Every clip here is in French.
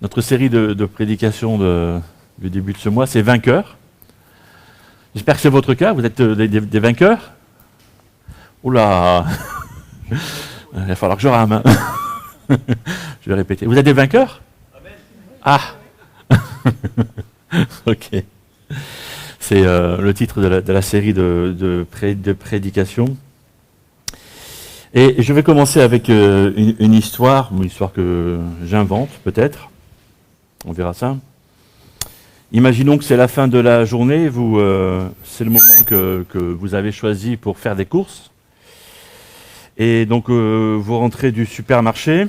Notre série de prédications du début de ce mois, c'est vainqueurs. J'espère que c'est votre cas, vous êtes des vainqueurs. Oula, il va falloir que je rame. Je vais répéter. Vous êtes des vainqueurs? Ah. Ok. C'est le titre de la série de prédications. Et je vais commencer avec une histoire que j'invente peut-être. On verra ça. Imaginons que c'est la fin de la journée, c'est le moment que vous avez choisi pour faire des courses. Et donc vous rentrez du supermarché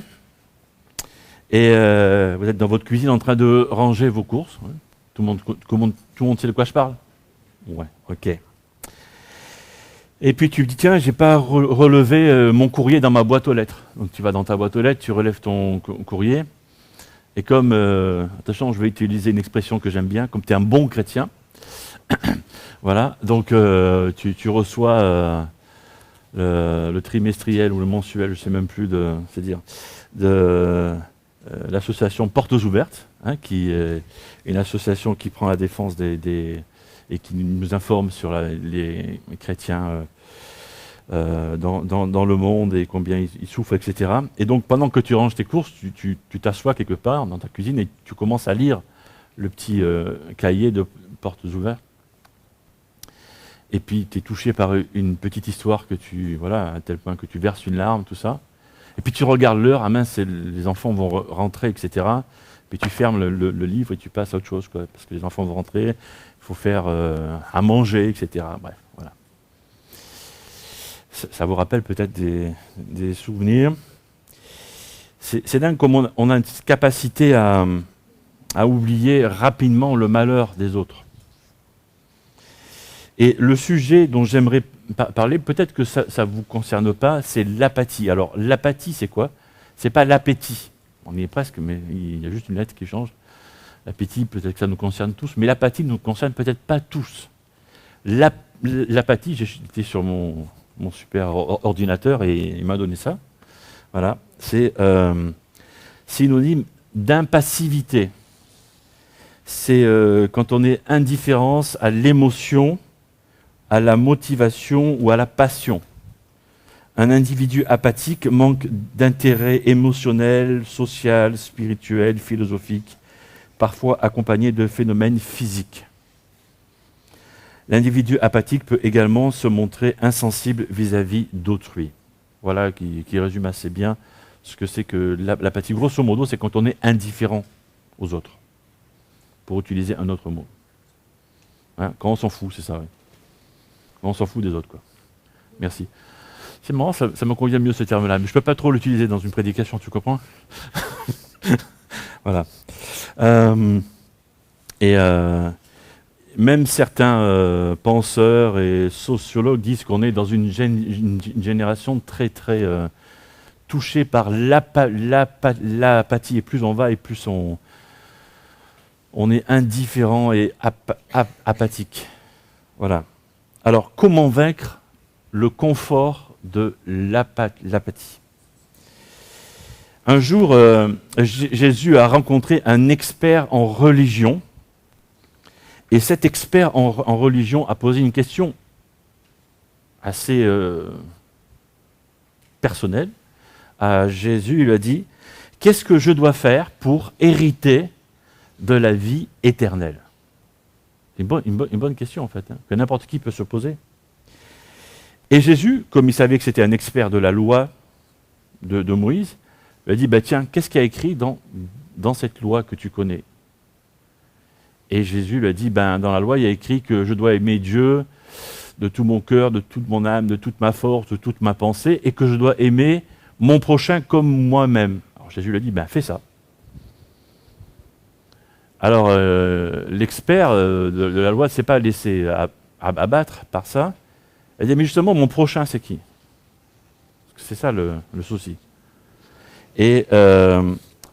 et vous êtes dans votre cuisine en train de ranger vos courses. Ouais. Tout le monde sait de quoi je parle? Ouais, ok. Et puis tu te dis, tiens, j'ai pas relevé mon courrier dans ma boîte aux lettres. Donc tu vas dans ta boîte aux lettres, tu relèves ton courrier. Et comme, attention, je vais utiliser une expression que j'aime bien, comme tu es un bon chrétien, voilà, donc tu reçois le trimestriel ou le mensuel, je ne sais même plus, c'est-à-dire de l'association Portes Ouvertes, hein, qui est une association qui prend la défense et qui nous informe sur les chrétiens dans le monde et combien ils souffrent, etc. Et donc pendant que tu ranges tes courses, tu t'assois quelque part dans ta cuisine et tu commences à lire le petit cahier de Portes Ouvertes. Et puis tu es touché par une petite histoire voilà, à tel point que tu verses une larme, tout ça. Et puis tu regardes l'heure, ah mince, les enfants vont rentrer, etc. Puis tu fermes le livre et tu passes à autre chose, quoi, parce que les enfants vont rentrer, il faut faire à manger, etc. Bref, voilà. Ça vous rappelle peut-être des souvenirs. C'est dingue comme on a une capacité à oublier rapidement le malheur des autres. Et le sujet dont j'aimerais parler, peut-être que ça ne vous concerne pas, c'est l'apathie. Alors l'apathie, c'est quoi? C'est pas l'appétit. On y est presque, mais il y a juste une lettre qui change. L'appétit, peut-être que ça nous concerne tous, mais l'apathie ne nous concerne peut-être pas tous. L'apathie, j'étais sur mon super ordinateur et il m'a donné ça. Voilà, c'est synonyme d'impassivité. C'est quand on est indifférence à l'émotion, à la motivation ou à la passion. Un individu apathique manque d'intérêt émotionnel, social, spirituel, philosophique, parfois accompagné de phénomènes physiques. L'individu apathique peut également se montrer insensible vis-à-vis d'autrui. Voilà qui résume assez bien ce que c'est que l'apathie. Grosso modo, c'est quand on est indifférent aux autres, pour utiliser un autre mot. Hein, quand on s'en fout, c'est ça, oui. Quand on s'en fout des autres, quoi. Merci. C'est marrant, ça me convient mieux ce terme-là, mais je ne peux pas trop l'utiliser dans une prédication, tu comprends? Voilà. Même certains penseurs et sociologues disent qu'on est dans une génération très très touchée par l'apathie. Et plus on va, et plus on est indifférent et apathique. Voilà. Alors, comment vaincre le confort de l'apathie? Un jour, Jésus a rencontré un expert en religion. Et cet expert en religion a posé une question assez personnelle à Jésus. Il lui a dit, qu'est-ce que je dois faire pour hériter de la vie éternelle? C'est une bonne question en fait, hein, que n'importe qui peut se poser. Et Jésus, comme il savait que c'était un expert de la loi de Moïse, il a dit, tiens, qu'est-ce qu'il y a écrit dans cette loi que tu connais? Et Jésus lui a dit, dans la loi, il y a écrit que je dois aimer Dieu de tout mon cœur, de toute mon âme, de toute ma force, de toute ma pensée, et que je dois aimer mon prochain comme moi-même. Alors Jésus lui a dit, fais ça. Alors l'expert de la loi ne s'est pas laissé abattre par ça. Il a dit, mais justement, mon prochain, c'est qui? C'est ça le souci. Et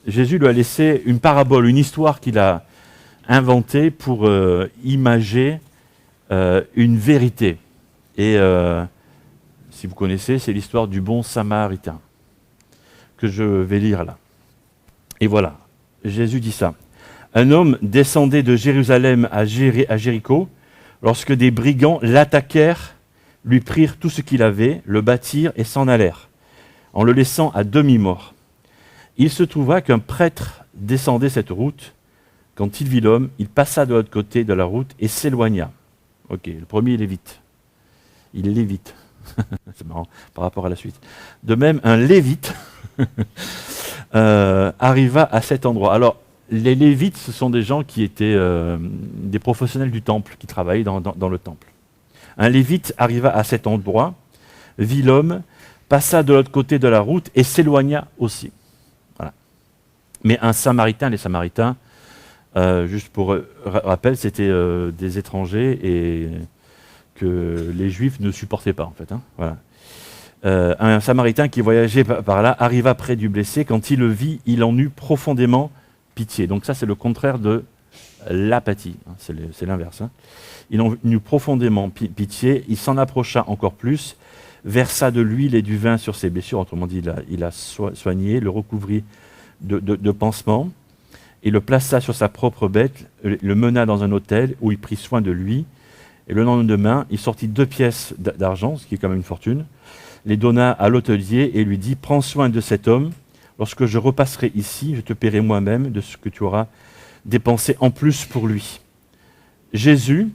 Jésus lui a laissé une parabole, une histoire qu'il a inventé pour imager une vérité. Et si vous connaissez, c'est l'histoire du bon samaritain que je vais lire là. Et voilà. Jésus dit ça. Un homme descendait de Jérusalem à Jéricho lorsque des brigands l'attaquèrent, lui prirent tout ce qu'il avait, le battirent et s'en allèrent, en le laissant à demi-mort. Il se trouva qu'un prêtre descendait cette route. Quand il vit l'homme, il passa de l'autre côté de la route et s'éloigna. Ok, le premier, il évite. Il l'évite. C'est marrant par rapport à la suite. De même, un lévite arriva à cet endroit. Alors, les lévites, ce sont des gens qui étaient des professionnels du temple, qui travaillaient dans le temple. Un lévite arriva à cet endroit, vit l'homme, passa de l'autre côté de la route et s'éloigna aussi. Voilà. Mais un samaritain, les samaritains, juste pour rappel, c'était des étrangers et que les juifs ne supportaient pas en fait. Hein, voilà. Un samaritain qui voyageait par là arriva près du blessé. Quand il le vit, il en eut profondément pitié. Donc ça, c'est le contraire de l'apathie. Hein, c'est l'inverse. Hein. Il en eut profondément pitié. Il s'en approcha encore plus, versa de l'huile et du vin sur ses blessures. Autrement dit, il a soigné, le recouvrit de pansements et le plaça sur sa propre bête, le mena dans un hôtel où il prit soin de lui. Et le lendemain, il sortit 2 pièces d'argent, ce qui est quand même une fortune, les donna à l'hôtelier et lui dit « Prends soin de cet homme. Lorsque je repasserai ici, je te paierai moi-même de ce que tu auras dépensé en plus pour lui. » Jésus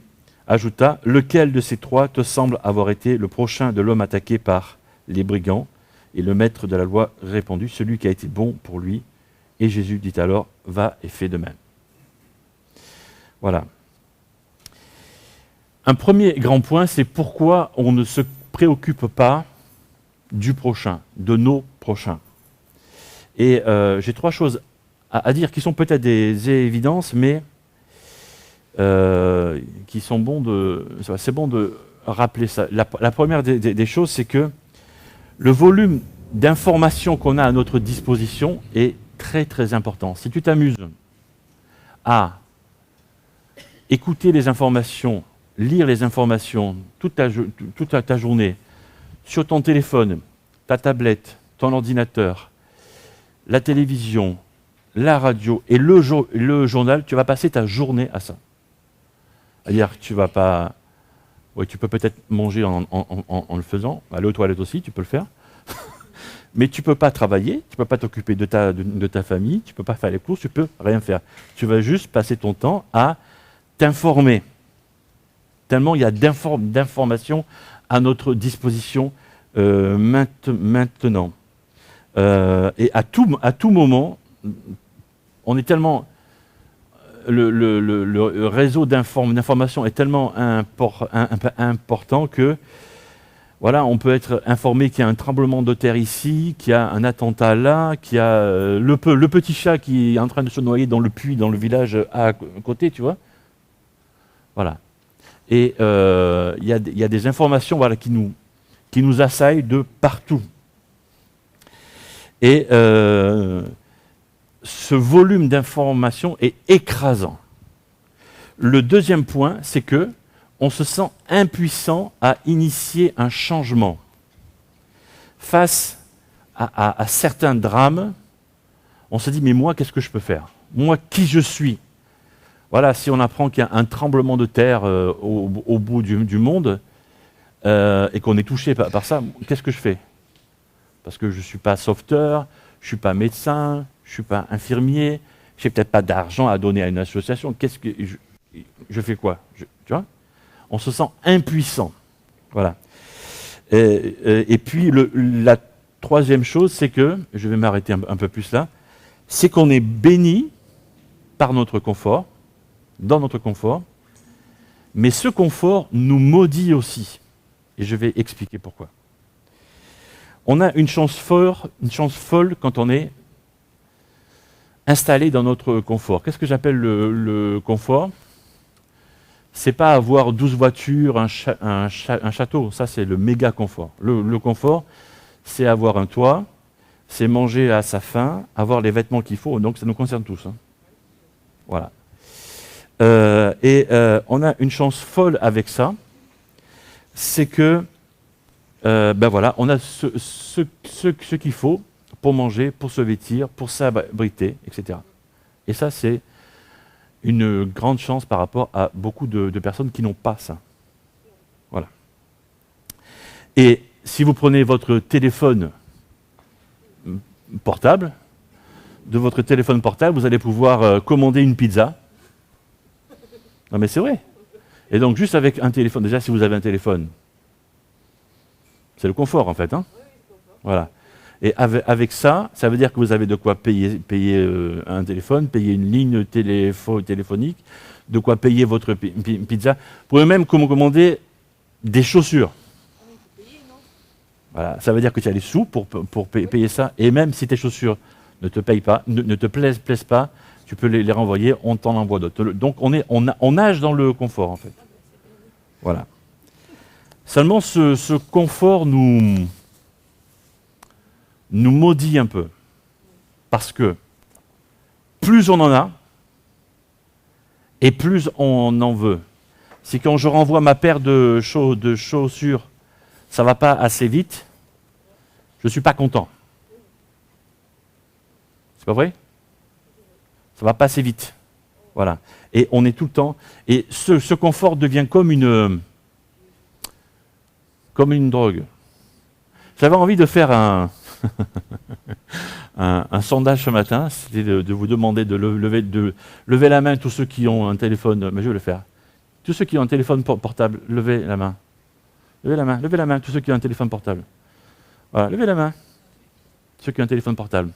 ajouta « Lequel de ces 3 te semble avoir été le prochain de l'homme attaqué par les brigands ?» Et le maître de la loi répondit « Celui qui a été bon pour lui. » Et Jésus dit alors « Va et fais de même. » Voilà. Un premier grand point, c'est pourquoi on ne se préoccupe pas du prochain, de nos prochains. Et j'ai 3 choses à dire qui sont peut-être des évidences, mais qui sont bons c'est bon de rappeler ça. La première des choses, c'est que le volume d'informations qu'on a à notre disposition est très très important. Si tu t'amuses à écouter les informations, lire les informations toute ta journée sur ton téléphone, ta tablette, ton ordinateur, la télévision, la radio et le journal, tu vas passer ta journée à ça. C'est-à-dire que tu vas pas... Oui, tu peux peut-être manger en le faisant, aller aux toilettes aussi, tu peux le faire. Mais tu ne peux pas travailler, tu ne peux pas t'occuper de ta famille, tu ne peux pas faire les courses, tu ne peux rien faire. Tu vas juste passer ton temps à t'informer. Tellement il y a d'informations à notre disposition maintenant. Et à tout moment, on est tellement... Le réseau d'information est tellement important que voilà, on peut être informé qu'il y a un tremblement de terre ici, qu'il y a un attentat là, qu'il y a le petit chat qui est en train de se noyer dans le puits, dans le village à côté, tu vois. Voilà. Et il y a des informations voilà, qui nous assaillent de partout. Et ce volume d'informations est écrasant. Le deuxième point, c'est que on se sent impuissant à initier un changement. Face à certains drames, on se dit, mais moi, qu'est-ce que je peux faire? Moi, qui je suis? Voilà, si on apprend qu'il y a un tremblement de terre au bout du monde, et qu'on est touché par ça, qu'est-ce que je fais? Parce que je ne suis pas sauveteur, je ne suis pas médecin, je ne suis pas infirmier, je n'ai peut-être pas d'argent à donner à une association. Qu'est-ce que je fais quoi? Tu vois? On se sent impuissant. Voilà. Et puis, la troisième chose, c'est que, je vais m'arrêter un peu plus là, c'est qu'on est béni par notre confort, dans notre confort, mais ce confort nous maudit aussi. Et je vais expliquer pourquoi. On a une chance folle quand on est installé dans notre confort. Qu'est-ce que j'appelle le confort? C'est pas avoir 12 voitures, un château, ça c'est le méga confort. Le confort, c'est avoir un toit, c'est manger à sa faim, avoir les vêtements qu'il faut, donc ça nous concerne tous. Hein. Voilà. On a une chance folle avec ça, c'est que, voilà, on a ce qu'il faut pour manger, pour se vêtir, pour s'abriter, etc. Et ça, c'est une grande chance par rapport à beaucoup de personnes qui n'ont pas ça. Voilà. Et si vous prenez votre téléphone portable, de votre téléphone portable, vous allez pouvoir commander une pizza. Non mais c'est vrai. Et donc juste avec un téléphone, déjà si vous avez un téléphone, c'est le confort en fait. Hein, voilà. Et avec ça, ça veut dire que vous avez de quoi payer un téléphone, payer une ligne téléphonique, de quoi payer votre pizza. Vous pouvez même commander des chaussures. Voilà. Ça veut dire que tu as les sous pour payer ça. Et même si tes chaussures ne te payent pas, ne te plaisent pas, tu peux les renvoyer, on t'en envoie d'autres. Donc on nage dans le confort en fait. Voilà. Seulement ce confort nous maudit un peu. Parce que plus on en a, et plus on en veut. Si quand je renvoie ma paire de chaussures, ça ne va pas assez vite, je ne suis pas content. C'est pas vrai? Ça va pas assez vite. Voilà. Et on est tout le temps. Et ce confort devient comme une drogue. J'avais envie de faire un sondage ce matin, c'était de vous demander de lever la main, tous ceux qui ont un téléphone, mais je vais le faire. Tous ceux qui ont un téléphone portable, levez la main. Levez la main, tous ceux qui ont un téléphone portable. Voilà, levez la main. Ceux qui ont un téléphone portable.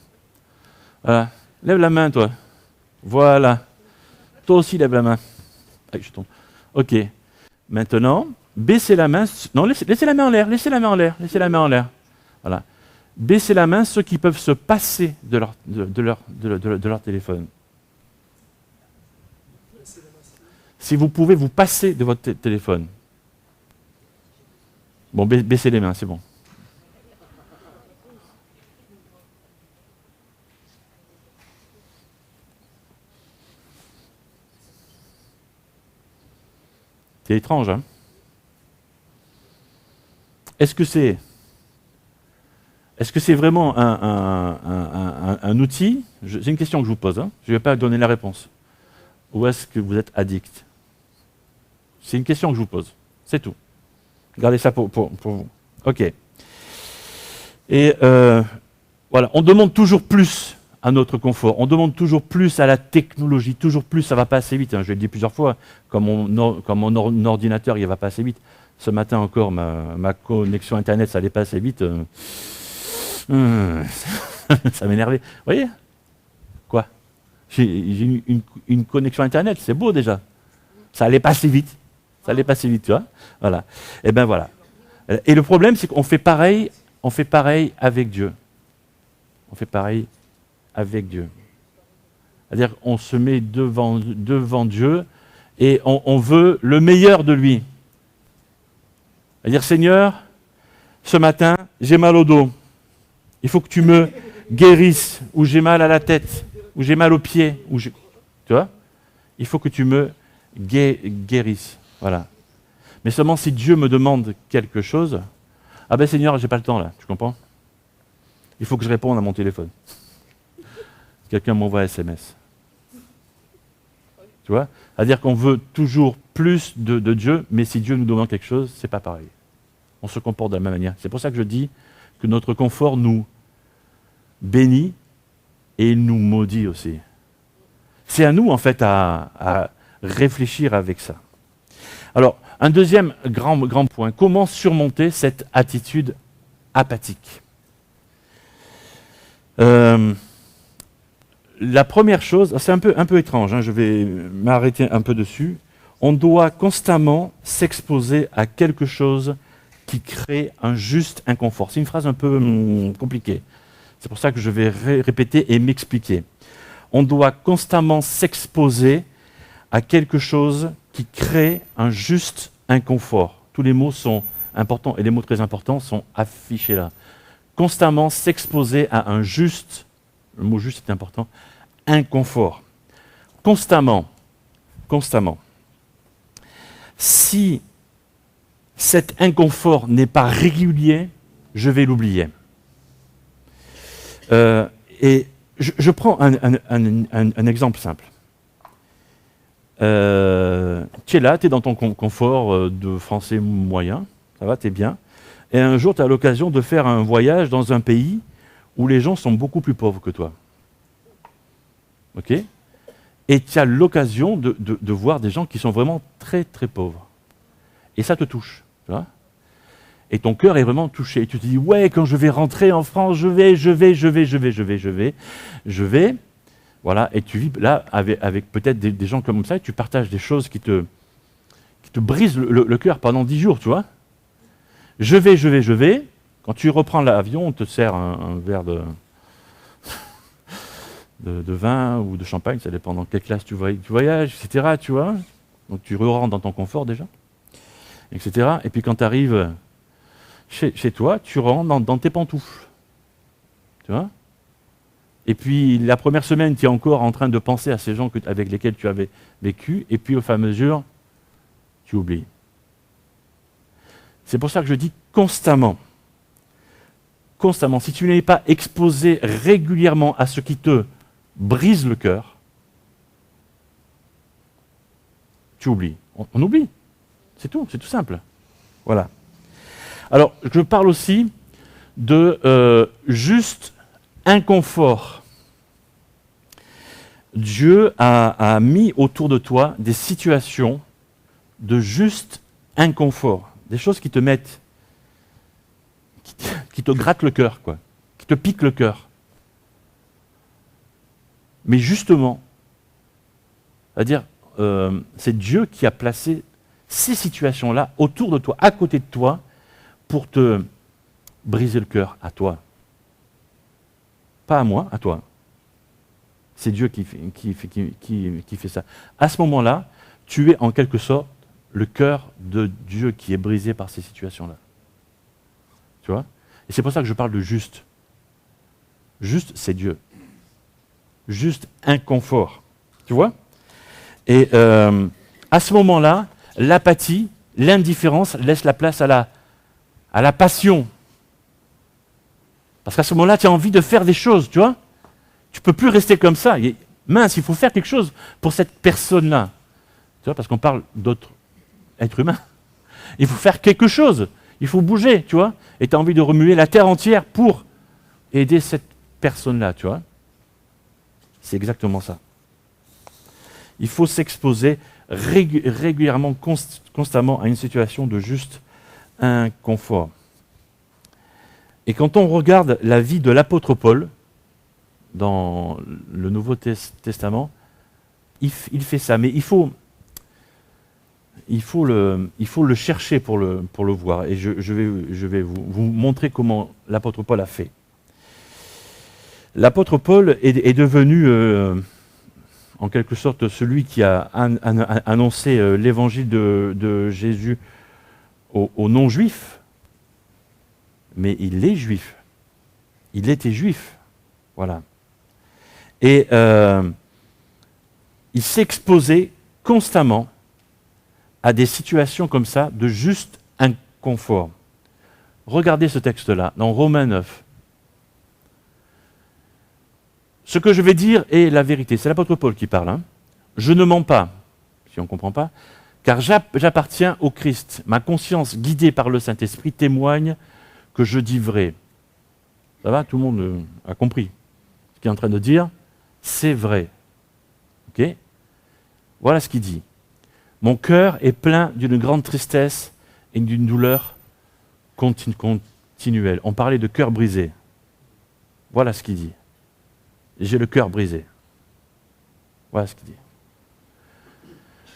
Voilà. Lève la main, toi. Voilà. Toi aussi, lève la main. Ah, je tombe. Ok. Maintenant, baissez la main. Non, laissez la main en l'air. Laissez la main en l'air. Laissez la main en l'air. Voilà. Baissez la main ceux qui peuvent se passer de leur téléphone. Si vous pouvez vous passer de votre téléphone. Bon, baissez les mains, c'est bon. C'est étrange, hein? Est-ce que c'est vraiment un outil? C'est une question que je vous pose, hein? Je ne vais pas donner la réponse. Ou est-ce que vous êtes addict? C'est une question que je vous pose, c'est tout. Gardez ça pour vous. Ok. Et voilà, on demande toujours plus à notre confort, on demande toujours plus à la technologie, toujours plus, ça ne va pas assez vite. Hein. Je l'ai dit plusieurs fois, comme mon ordinateur, il ne va pas assez vite. Ce matin encore, ma connexion Internet, ça n'allait pas assez vite. Ça m'énervait. Vous voyez? Quoi? J'ai une connexion Internet, c'est beau déjà. Ça n'allait pas assez vite. Ça allait pas assez vite, tu vois? Voilà. Et ben voilà. Et le problème, c'est qu'on fait pareil avec Dieu. On fait pareil avec Dieu. C'est-à-dire qu'on se met devant Dieu et on veut le meilleur de lui. C'est-à-dire, Seigneur, ce matin, j'ai mal au dos. Il faut que tu me guérisses, ou j'ai mal à la tête, ou j'ai mal aux pieds, tu vois? Il faut que tu me guérisses. Voilà. Mais seulement si Dieu me demande quelque chose, ah ben Seigneur, j'ai pas le temps là, tu comprends? Il faut que je réponde à mon téléphone. Quelqu'un m'envoie un SMS. Tu vois? C'est-à-dire qu'on veut toujours plus de Dieu, mais si Dieu nous demande quelque chose, c'est pas pareil. On se comporte de la même manière. C'est pour ça que je dis que notre confort nous bénit et il nous maudit aussi. C'est à nous, en fait, à réfléchir avec ça. Alors, un deuxième grand point, comment surmonter cette attitude apathique? La première chose, c'est un peu étrange, hein, je vais m'arrêter un peu dessus. On doit constamment s'exposer à quelque chose qui crée un juste inconfort. C'est une phrase un peu compliquée. C'est pour ça que je vais répéter et m'expliquer. On doit constamment s'exposer à quelque chose qui crée un juste inconfort. Tous les mots sont importants et les mots très importants sont affichés là. Constamment s'exposer à un juste, le mot juste est important, inconfort. Constamment. Si cet inconfort n'est pas régulier, je vais l'oublier. Et Je prends un exemple simple. Tu es là, tu es dans ton confort de français moyen, ça va, tu es bien. Et un jour, tu as l'occasion de faire un voyage dans un pays où les gens sont beaucoup plus pauvres que toi. Ok ? Et tu as l'occasion de voir des gens qui sont vraiment très très pauvres. Et ça te touche, tu vois ? Et ton cœur est vraiment touché. Et tu te dis, ouais, quand je vais rentrer en France, je vais. Voilà, et tu vis là avec peut-être des gens comme ça, et tu partages des choses qui te brisent le cœur pendant 10 jours, tu vois. Je vais. Quand tu reprends l'avion, on te sert un verre de vin ou de champagne, ça dépend dans quelle classe tu voyages, etc., tu vois. Donc tu rentres dans ton confort déjà, etc. Et puis quand tu arrives chez toi, tu rentres dans tes pantoufles, tu vois. Et puis la première semaine, tu es encore en train de penser à ces gens avec lesquels tu avais vécu, et puis au fur et à mesure, tu oublies. C'est pour ça que je dis constamment, si tu n'es pas exposé régulièrement à ce qui te brise le cœur, tu oublies. On oublie. C'est tout simple. Voilà. Alors, je parle aussi de juste inconfort. Dieu a mis autour de toi des situations de juste inconfort, des choses qui te mettent, qui te grattent le cœur, quoi, qui te piquent le cœur. Mais justement, c'est-à-dire, c'est Dieu qui a placé ces situations-là autour de toi, à côté de toi, pour te briser le cœur à toi. Pas à moi, à toi. C'est Dieu qui fait ça. À ce moment-là, tu es en quelque sorte le cœur de Dieu qui est brisé par ces situations-là. Tu vois ? Et c'est pour ça que je parle de juste. Juste, c'est Dieu. Juste inconfort. Tu vois ? Et à ce moment-là, l'apathie, l'indifférence laisse la place à la passion. Parce qu'à ce moment-là, tu as envie de faire des choses, tu vois ? Tu ne peux plus rester comme ça. Mince, il faut faire quelque chose pour cette personne-là. Tu vois, parce qu'on parle d'autres êtres humains. Il faut faire quelque chose. Il faut bouger, tu vois. Et tu as envie de remuer la terre entière pour aider cette personne-là, tu vois. C'est exactement ça. Il faut s'exposer régulièrement, constamment à une situation de juste inconfort. Et quand on regarde la vie de l'apôtre Paul, dans le Nouveau Testament, il fait ça. Mais il faut le chercher pour le voir. Et je vais vous montrer comment l'apôtre Paul a fait. L'apôtre Paul est devenu, en quelque sorte, celui qui a annoncé l'évangile de Jésus aux non-juifs. Mais il est juif. Il était juif. Voilà. Et il s'exposait constamment à des situations comme ça de juste inconfort. Regardez ce texte-là, dans Romains 9. Ce que je vais dire est la vérité. C'est l'apôtre Paul qui parle. Je ne mens pas, si on ne comprend pas, car j'appartiens au Christ. Ma conscience, guidée par le Saint-Esprit, témoigne que je dis vrai. Ça va, tout le monde a compris ce qu'il est en train de dire. C'est vrai. Ok ? Voilà ce qu'il dit. Mon cœur est plein d'une grande tristesse et d'une douleur continuelle. On parlait de cœur brisé. Voilà ce qu'il dit. J'ai le cœur brisé. Voilà ce qu'il dit.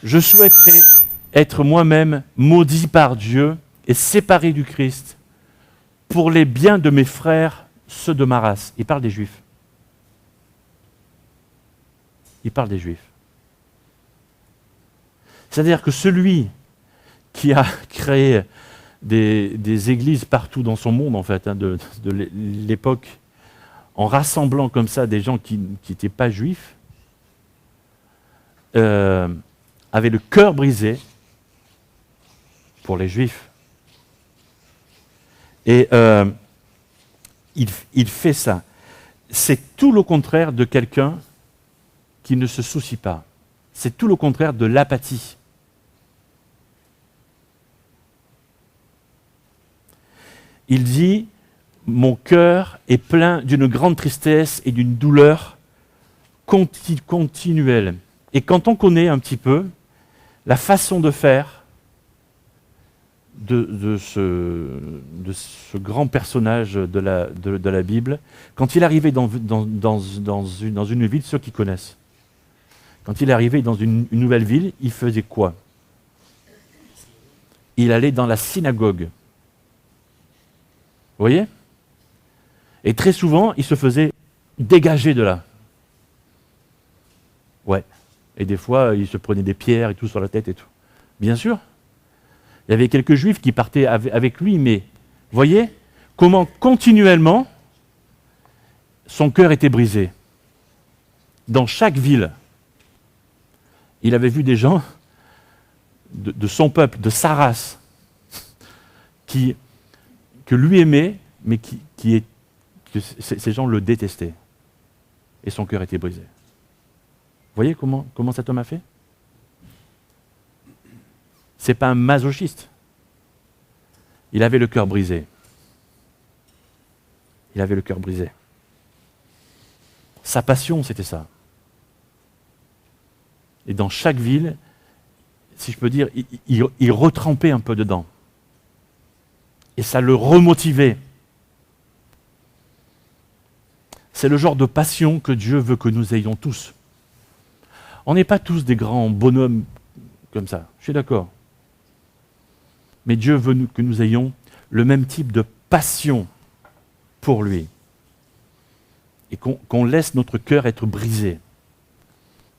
Je souhaiterais être moi-même maudit par Dieu et séparé du Christ pour les biens de mes frères, ceux de ma race. Il parle des Juifs. Il parle des Juifs. C'est-à-dire que celui qui a créé des églises partout dans son monde, en fait, de l'époque, en rassemblant comme ça des gens qui n'étaient pas juifs, avait le cœur brisé pour les juifs. Et il fait ça. c'est tout le contraire de quelqu'un qui ne se soucie pas. C'est tout le contraire de l'apathie. Il dit, mon cœur est plein d'une grande tristesse et d'une douleur continuelle. Et quand on connaît un petit peu la façon de faire de ce grand personnage de la Bible, quand il arrivait dans une ville, ceux qui connaissent, quand il arrivait dans une nouvelle ville, il faisait quoi? Il allait dans la synagogue. Vous voyez? Et très souvent, il se faisait dégager de là. Ouais. Et des fois, il se prenait des pierres et tout sur la tête et tout. Bien sûr. Il y avait quelques juifs qui partaient avec lui, mais voyez comment continuellement son cœur était brisé. Dans chaque ville, il avait vu des gens de son peuple, de sa race, que lui aimait, mais que ces gens le détestaient. Et son cœur était brisé. Vous voyez comment cet homme a fait? C'est pas un masochiste. Il avait le cœur brisé. Il avait le cœur brisé. Sa passion, c'était ça. Et dans chaque ville, si je peux dire, il retrempait un peu dedans. Et ça le remotivait. C'est le genre de passion que Dieu veut que nous ayons tous. On n'est pas tous des grands bonhommes comme ça, je suis d'accord. Mais Dieu veut que nous ayons le même type de passion pour lui. Et qu'on laisse notre cœur être brisé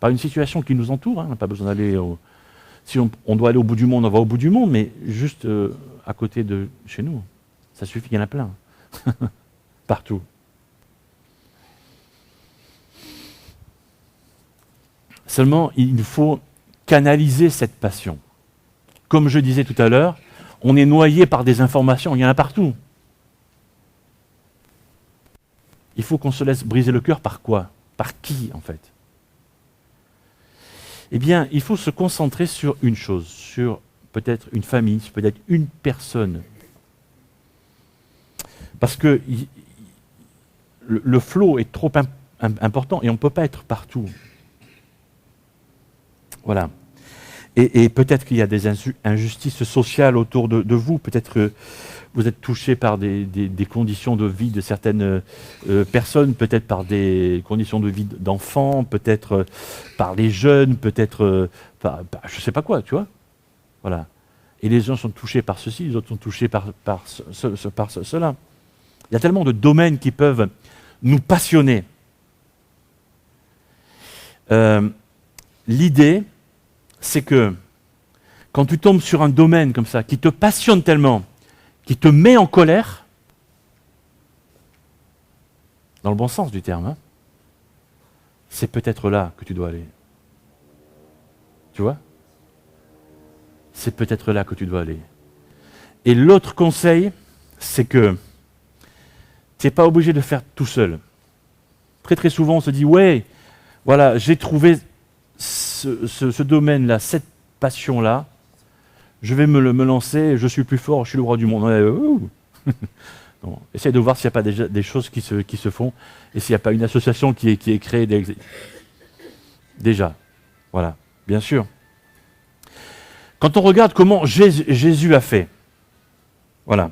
par une situation qui nous entoure. On n'a pas besoin d'aller... Si on doit aller au bout du monde, on va au bout du monde, mais juste à côté de chez nous. Ça suffit, il y en a plein. Partout. Seulement, il faut canaliser cette passion. Comme je disais tout à l'heure, on est noyé par des informations, il y en a partout. Il faut qu'on se laisse briser le cœur par quoi? Par qui, en fait? Eh bien, il faut se concentrer sur une chose, sur peut-être une famille, peut-être une personne. Parce que le flot est trop important et on ne peut pas être partout. Voilà. Et peut-être qu'il y a des injustices sociales autour de vous. Peut-être que vous êtes touché par des conditions de vie de certaines personnes, peut-être par des conditions de vie d'enfants, peut-être par les jeunes, peut-être par je ne sais pas quoi, tu vois. Voilà. Et les uns sont touchés par ceci, les autres sont touchés par cela. Il y a tellement de domaines qui peuvent nous passionner. L'idée, c'est que quand tu tombes sur un domaine comme ça, qui te passionne tellement, qui te met en colère, dans le bon sens du terme, c'est peut-être là que tu dois aller. Tu vois? C'est peut-être là que tu dois aller. Et l'autre conseil, c'est que tu n'es pas obligé de le faire tout seul. Très très souvent, on se dit, ouais, voilà, j'ai trouvé ce domaine-là, cette passion-là, je vais me lancer, je suis plus fort, je suis le roi du monde. Non, essaye de voir s'il n'y a pas déjà des choses qui se font et s'il n'y a pas une association qui est créée déjà. Voilà, bien sûr. Quand on regarde comment Jésus a fait, voilà,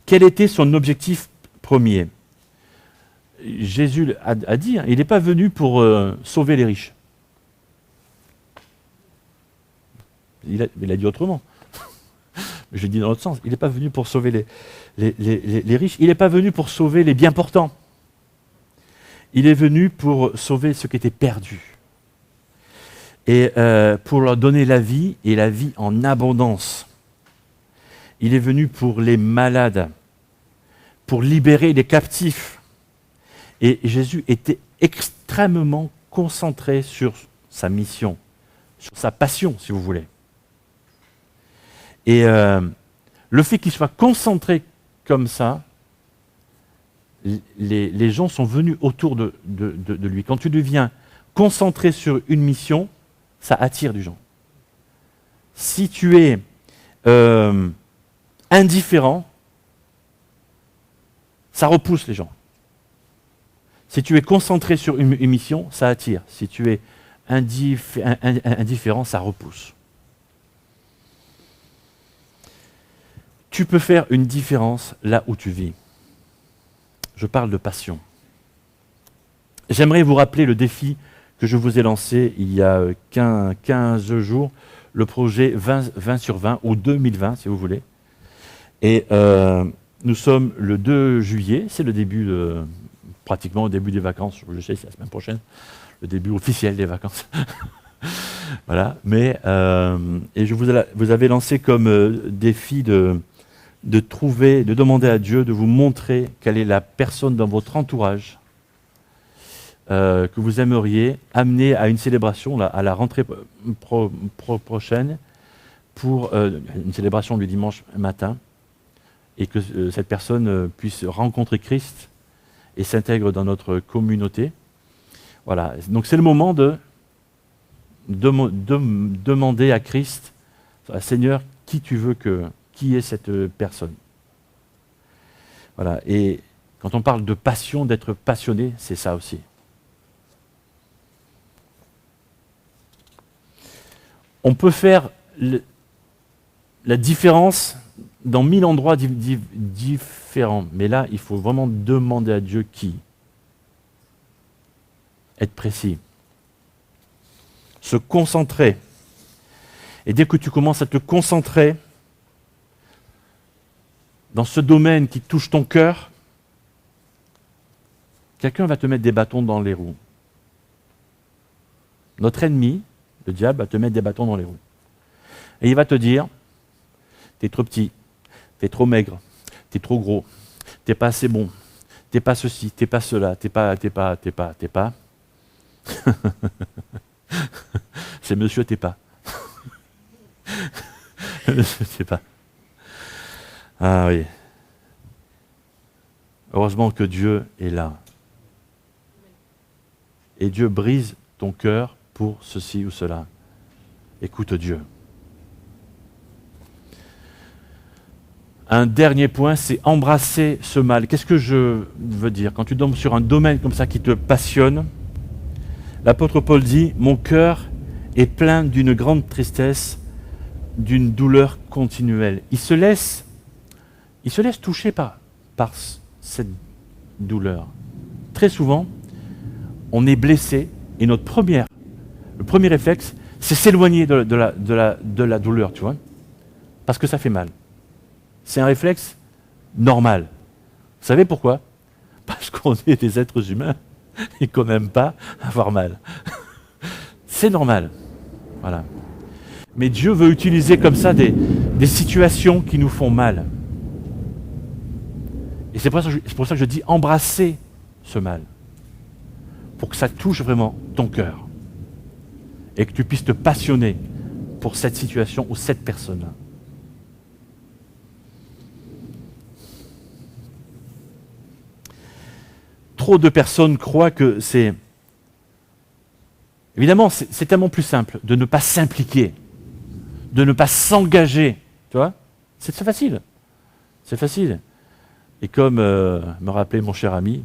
quel était son objectif premier? Jésus a dit, il n'est pas venu pour sauver les riches. Il a dit autrement. Je dis dans l'autre sens. Il n'est pas venu pour sauver les riches. Il n'est pas venu pour sauver les bien portants. Il est venu pour sauver ceux qui étaient perdus. Et pour leur donner la vie, et la vie en abondance. Il est venu pour les malades, pour libérer les captifs. Et Jésus était extrêmement concentré sur sa mission, sur sa passion, si vous voulez. Et le fait qu'il soit concentré comme ça, les gens sont venus autour de lui. Quand tu deviens concentré sur une mission, ça attire du gens. Si tu es indifférent, ça repousse les gens. Si tu es concentré sur une mission, ça attire. Si tu es indifférent, ça repousse. Tu peux faire une différence là où tu vis. Je parle de passion. J'aimerais vous rappeler le défi que je vous ai lancé il y a 15 jours, le projet 20 sur 20, ou 2020 si vous voulez. Et nous sommes le 2 juillet, c'est le début, pratiquement au début des vacances, je sais, c'est la semaine prochaine, le début officiel des vacances. Voilà, mais et vous avez lancé comme défi de demander à Dieu de vous montrer quelle est la personne dans votre entourage que vous aimeriez amener à une célébration à la rentrée prochaine, pour une célébration du dimanche matin, et que cette personne puisse rencontrer Christ et s'intègre dans notre communauté. Voilà, donc c'est le moment de demander à Christ, Seigneur, qui tu veux qui est cette personne. Voilà, et quand on parle de passion, d'être passionné, c'est ça aussi. On peut faire la différence dans 1000 endroits différents, mais là, il faut vraiment demander à Dieu qui. Être précis. Se concentrer. Et dès que tu commences à te concentrer dans ce domaine qui touche ton cœur, quelqu'un va te mettre des bâtons dans les roues. Notre ennemi, le diable, va te mettre des bâtons dans les roues. Et il va te dire, t'es trop petit, t'es trop maigre, t'es trop gros, t'es pas assez bon, t'es pas ceci, t'es pas cela, t'es pas. C'est monsieur t'es pas. Monsieur t'es pas. Ah oui. Heureusement que Dieu est là. Et Dieu brise ton cœur pour ceci ou cela. Écoute Dieu. Un dernier point, c'est embrasser ce mal. Qu'est-ce que je veux dire? Quand tu tombes sur un domaine comme ça qui te passionne, l'apôtre Paul dit « Mon cœur est plein d'une grande tristesse, d'une douleur continuelle. » Il se laisse toucher par cette douleur. Très souvent, on est blessé et le premier réflexe, c'est s'éloigner de la douleur, tu vois, parce que ça fait mal. C'est un réflexe normal. Vous savez pourquoi? Parce qu'on est des êtres humains et qu'on n'aime pas avoir mal. C'est normal. Voilà. Mais Dieu veut utiliser comme ça des situations qui nous font mal. Et c'est pour ça que je dis embrasser ce mal. Pour que ça touche vraiment ton cœur. Et que tu puisses te passionner pour cette situation ou cette personne-là. Trop de personnes croient que c'est... Évidemment, c'est tellement plus simple de ne pas s'impliquer, de ne pas s'engager, tu vois. C'est facile. C'est facile. Et comme me rappelait mon cher ami,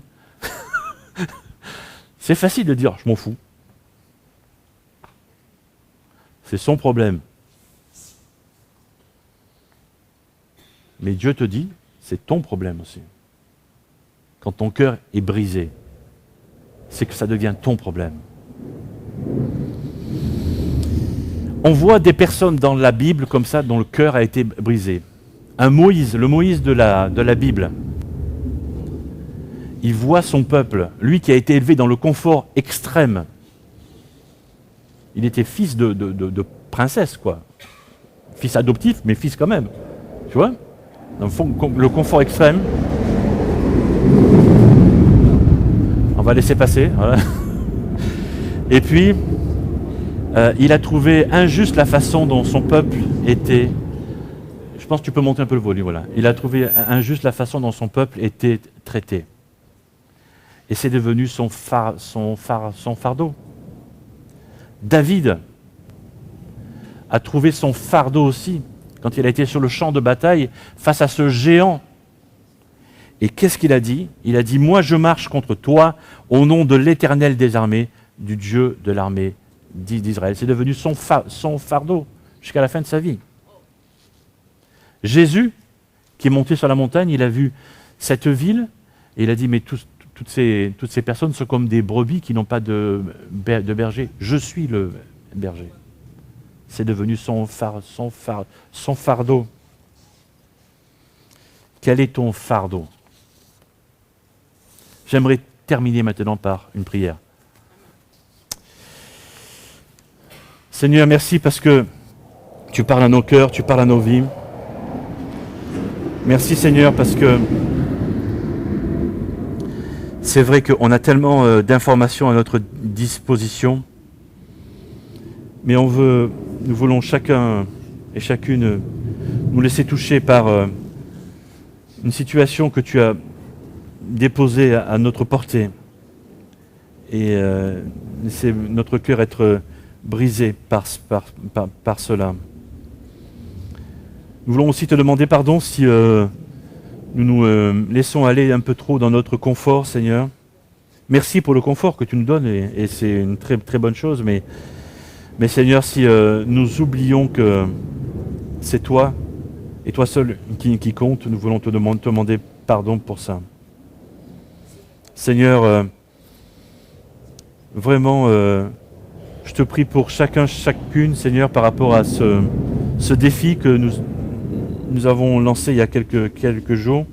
c'est facile de dire « je m'en fous ». C'est son problème. Mais Dieu te dit, c'est ton problème aussi. Quand ton cœur est brisé, c'est que ça devient ton problème. On voit des personnes dans la Bible comme ça, dont le cœur a été brisé. Un Moïse, le Moïse de la Bible, il voit son peuple, lui qui a été élevé dans le confort extrême. Il était fils de princesse, quoi. Fils adoptif, mais fils quand même. Tu vois? Dans le confort extrême. On va laisser passer. Voilà. Et puis, il a trouvé injuste la façon dont son peuple était... Je pense que tu peux monter un peu le volume, voilà. Il a trouvé injuste la façon dont son peuple était traité. Et c'est devenu son fardeau. David a trouvé son fardeau aussi quand il a été sur le champ de bataille face à ce géant. Et qu'est-ce qu'il a dit? Il a dit, moi je marche contre toi au nom de l'Éternel des armées, du Dieu de l'armée d'Israël. C'est devenu son fardeau jusqu'à la fin de sa vie. Jésus, qui est monté sur la montagne, il a vu cette ville et il a dit, mais toutes ces personnes sont comme des brebis qui n'ont pas de berger. Je suis le berger. C'est devenu son fardeau. Quel est ton fardeau? J'aimerais terminer maintenant par une prière. Seigneur, merci parce que tu parles à nos cœurs, tu parles à nos vies. Merci Seigneur parce que c'est vrai qu'on a tellement d'informations à notre disposition, mais nous voulons chacun et chacune nous laisser toucher par une situation que tu as déposée à notre portée et laisser notre cœur être brisé par cela. Nous voulons aussi te demander pardon si nous nous laissons aller un peu trop dans notre confort, Seigneur. Merci pour le confort que tu nous donnes et c'est une très, très bonne chose, mais Seigneur, si nous oublions que c'est toi et toi seul qui compte, nous voulons te demander pardon pour ça. Seigneur, vraiment, je te prie pour chacune, Seigneur, par rapport à ce défi que nous avons lancé il y a quelques jours.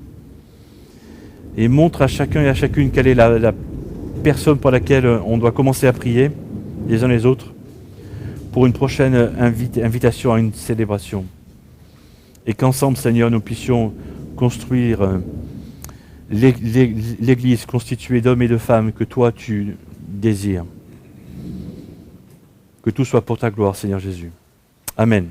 Et montre à chacun et à chacune quelle est la personne pour laquelle on doit commencer à prier, les uns les autres, pour une prochaine invitation à une célébration. Et qu'ensemble, Seigneur, nous puissions construire l'Église constituée d'hommes et de femmes que toi tu désires. Que tout soit pour ta gloire, Seigneur Jésus. Amen.